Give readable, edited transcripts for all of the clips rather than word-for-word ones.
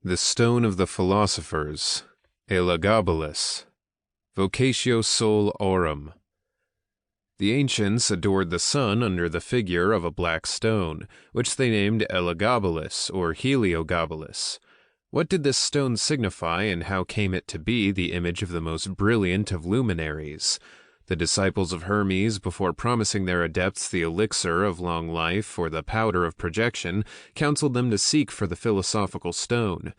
The Stone of the Philosophers, Elagabalus, Vocatio Sol Aurum. The ancients adored the sun under the figure of a black stone, which they named Elagabalus or Heliogabalus. What did this stone signify, and how came it to be the image of the most brilliant of luminaries? The disciples of Hermes, before promising their adepts the elixir of long life or the powder of projection, counseled them to seek for the philosophical stone.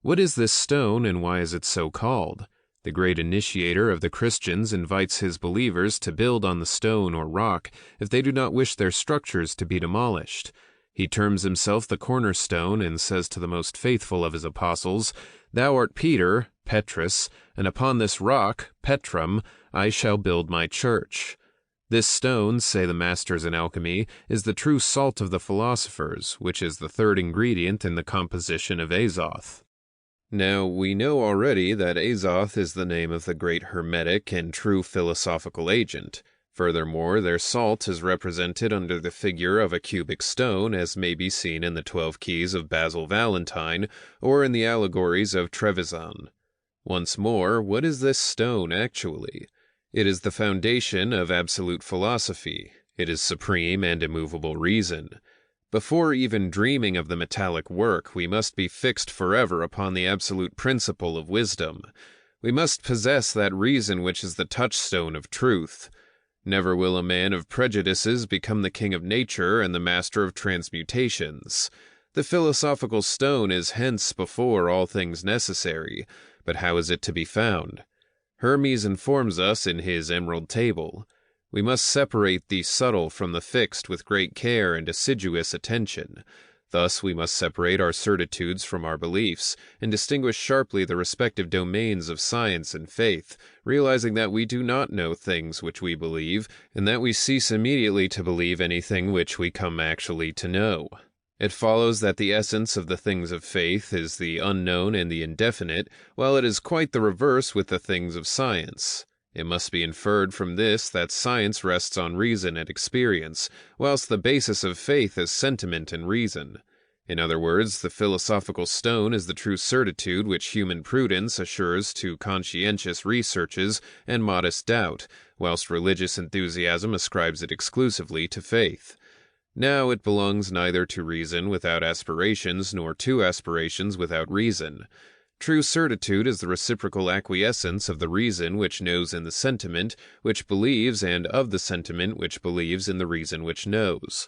What is this stone, and why is it so called? The great initiator of the Christians invites his believers to build on the stone or rock if they do not wish their structures to be demolished. He terms himself the cornerstone and says to the most faithful of his apostles, "Thou art Peter, Petrus, and upon this rock, Petrum, I shall build my church." This stone, say the masters in alchemy, is the true salt of the philosophers, which is the third ingredient in the composition of azoth. Now, we know already that azoth is the name of the great hermetic and true philosophical agent. Furthermore, their salt is represented under the figure of a cubic stone, as may be seen in the 12 Keys of Basil Valentine, or in the allegories of Trevisan. Once more, what is this stone actually? It is the foundation of absolute philosophy. It is supreme and immovable reason. Before even dreaming of the metallic work, we must be fixed forever upon the absolute principle of wisdom. We must possess that reason which is the touchstone of truth. Never will a man of prejudices become the king of nature and the master of transmutations. The philosophical stone is hence before all things necessary, but how is it to be found? Hermes informs us in his Emerald Table. We must separate the subtle from the fixed with great care and assiduous attention. Thus we must separate our certitudes from our beliefs, and distinguish sharply the respective domains of science and faith, realizing that we do not know things which we believe, and that we cease immediately to believe anything which we come actually to know. It follows that the essence of the things of faith is the unknown and the indefinite, while it is quite the reverse with the things of science. It must be inferred from this that science rests on reason and experience, whilst the basis of faith is sentiment and reason. In other words, the philosophical stone is the true certitude which human prudence assures to conscientious researches and modest doubt, whilst religious enthusiasm ascribes it exclusively to faith. Now it belongs neither to reason without aspirations nor to aspirations without reason. True certitude is the reciprocal acquiescence of the reason which knows in the sentiment which believes and of the sentiment which believes in the reason which knows.